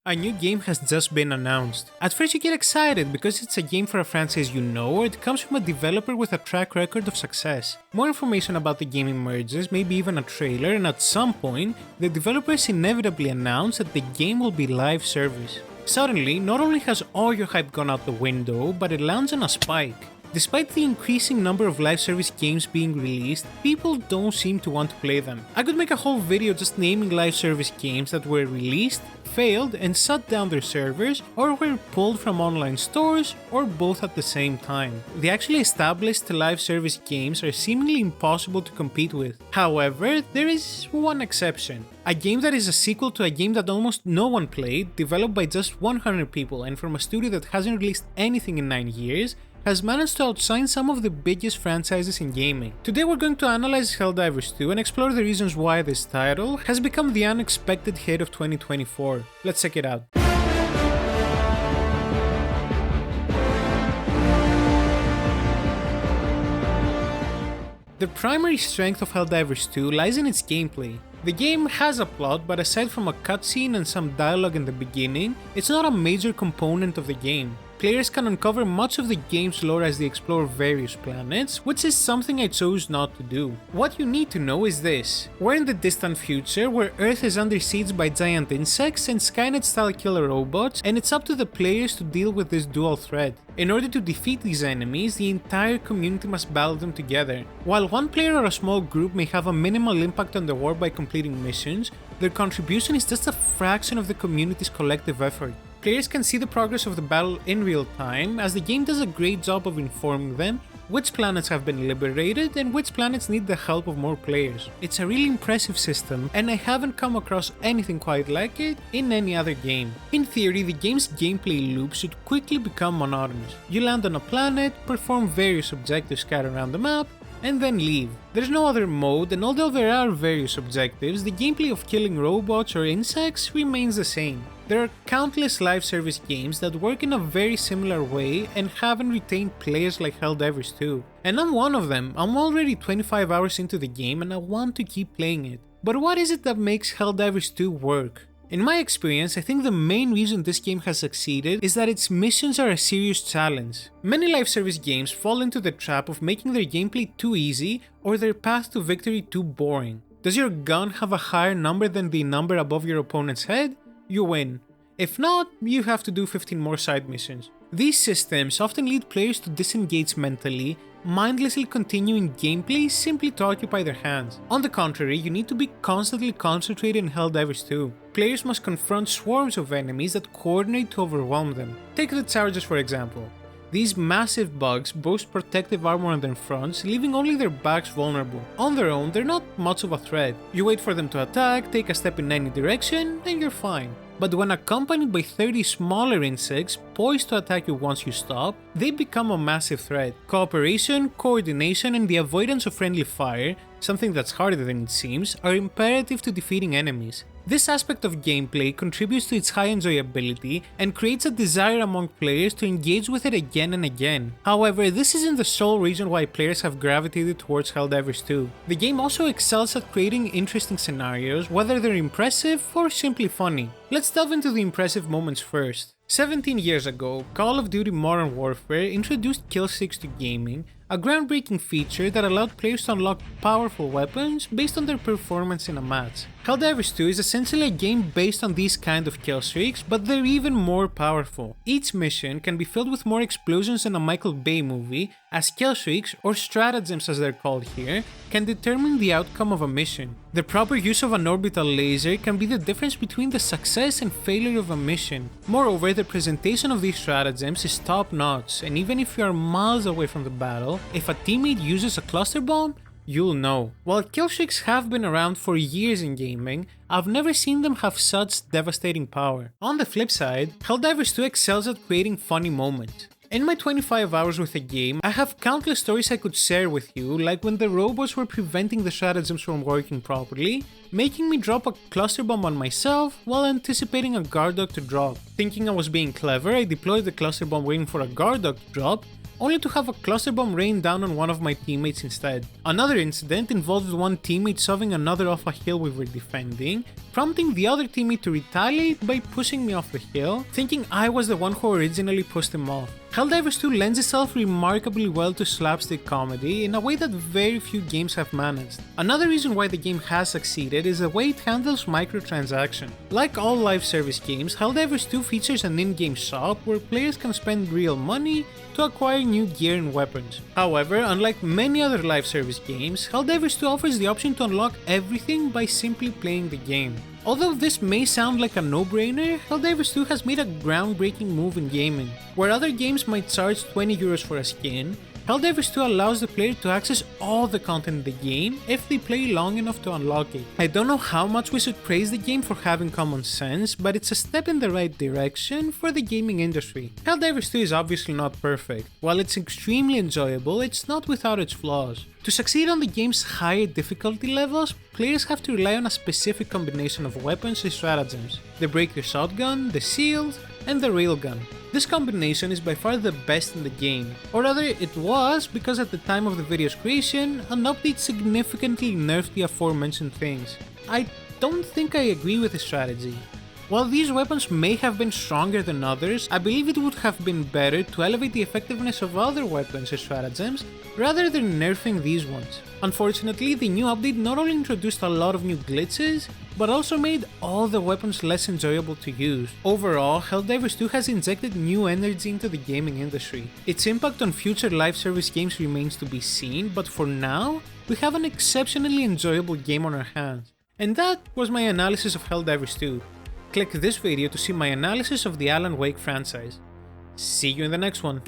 A new game has just been announced. At first you get excited because it's a game for a franchise you know or it comes from a developer with a track record of success. More information about the game emerges, maybe even a trailer, and at some point, the developers inevitably announce that the game will be live service. Suddenly, not only has all your hype gone out the window, but it lands on a spike. Despite the increasing number of live service games being released, people don't seem to want to play them. I could make a whole video just naming live service games that were released, failed, and shut down their servers, or were pulled from online stores, or both at the same time. The actually established live service games are seemingly impossible to compete with. However, there is one exception. A game that is a sequel to a game that almost no one played, developed by just 100 people and from a studio that hasn't released anything in 9 years, has managed to outshine some of the biggest franchises in gaming. Today we're going to analyze Helldivers 2 and explore the reasons why this title has become the unexpected hit of 2024. Let's check it out. The primary strength of Helldivers 2 lies in its gameplay. The game has a plot, but aside from a cutscene and some dialogue in the beginning, it's not a major component of the game. Players can uncover much of the game's lore as they explore various planets, which is something I chose not to do. What you need to know is this: we're in the distant future where Earth is under siege by giant insects and Skynet-style killer robots, and it's up to the players to deal with this dual threat. In order to defeat these enemies, the entire community must battle them together. While one player or a small group may have a minimal impact on the war by completing missions, their contribution is just a fraction of the community's collective effort. Players can see the progress of the battle in real time, as the game does a great job of informing them which planets have been liberated and which planets need the help of more players. It's a really impressive system, and I haven't come across anything quite like it in any other game. In theory, the game's gameplay loop should quickly become monotonous. You land on a planet, perform various objectives scattered around the map, and then leave. There's no other mode, and although there are various objectives, the gameplay of killing robots or insects remains the same. There are countless live service games that work in a very similar way and haven't retained players like Helldivers 2. And I'm one of them. I'm already 25 hours into the game and I want to keep playing it. But what is it that makes Helldivers 2 work? In my experience, I think the main reason this game has succeeded is that its missions are a serious challenge. Many live service games fall into the trap of making their gameplay too easy or their path to victory too boring. Does your gun have a higher number than the number above your opponent's head? You win. If not, you have to do 15 more side missions. These systems often lead players to disengage mentally, mindlessly continuing gameplay simply to occupy their hands. On the contrary, you need to be constantly concentrated in Helldivers 2. Players must confront swarms of enemies that coordinate to overwhelm them. Take the chargers for example. These massive bugs boast protective armor on their fronts, leaving only their backs vulnerable. On their own, they're not much of a threat. You wait for them to attack, take a step in any direction, and you're fine. But when accompanied by 30 smaller insects poised to attack you once you stop, they become a massive threat. Cooperation, coordination, and the avoidance of friendly fire, something that's harder than it seems, are imperative to defeating enemies. This aspect of gameplay contributes to its high enjoyability and creates a desire among players to engage with it again and again. However, this isn't the sole reason why players have gravitated towards Helldivers 2. The game also excels at creating interesting scenarios, whether they're impressive or simply funny. Let's delve into the impressive moments first. 17 years ago, Call of Duty Modern Warfare introduced killstreaks to gaming, a groundbreaking feature that allowed players to unlock powerful weapons based on their performance in a match. Helldivers 2 is essentially a game based on these kind of killstreaks, but they're even more powerful. Each mission can be filled with more explosions than a Michael Bay movie, as killstreaks, or stratagems as they're called here, can determine the outcome of a mission. The proper use of an orbital laser can be the difference between the success and failure of a mission. Moreover, the presentation of these stratagems is top notch, and even if you are miles away from the battle, if a teammate uses a cluster bomb, you'll know. While killstreaks have been around for years in gaming, I've never seen them have such devastating power. On the flip side, Helldivers 2 excels at creating funny moments. In my 25 hours with the game, I have countless stories I could share with you, like when the robots were preventing the stratagems from working properly, making me drop a cluster bomb on myself while anticipating a guard dog to drop. Thinking I was being clever, I deployed the cluster bomb waiting for a guard dog to drop, only to have a cluster bomb rain down on one of my teammates instead. Another incident involved one teammate shoving another off a hill we were defending, prompting the other teammate to retaliate by pushing me off the hill, thinking I was the one who originally pushed him off. Helldivers 2 lends itself remarkably well to slapstick comedy in a way that very few games have managed. Another reason why the game has succeeded is the way it handles microtransactions. Like all live service games, Helldivers 2 features an in-game shop where players can spend real money to acquire new gear and weapons. However, unlike many other live service games, Helldivers 2 offers the option to unlock everything by simply playing the game. Although this may sound like a no-brainer, Helldivers 2 has made a groundbreaking move in gaming. Where other games might charge €20 for a skin, Helldivers 2 allows the player to access all the content in the game if they play long enough to unlock it. I don't know how much we should praise the game for having common sense, but it's a step in the right direction for the gaming industry. Helldivers 2 is obviously not perfect. While it's extremely enjoyable, it's not without its flaws. To succeed on the game's higher difficulty levels, players have to rely on a specific combination of weapons and stratagems: the breakthrough shotgun, the shield, and the railgun. This combination is by far the best in the game, or rather it was, because at the time of the video's creation, an update significantly nerfed the aforementioned things. I don't think I agree with the strategy. While these weapons may have been stronger than others, I believe it would have been better to elevate the effectiveness of other weapons and stratagems rather than nerfing these ones. Unfortunately, the new update not only introduced a lot of new glitches, but also made all the weapons less enjoyable to use. Overall, Helldivers 2 has injected new energy into the gaming industry. Its impact on future live service games remains to be seen, but for now, we have an exceptionally enjoyable game on our hands. And that was my analysis of Helldivers 2. Click this video to see my analysis of the Alan Wake franchise. See you in the next one.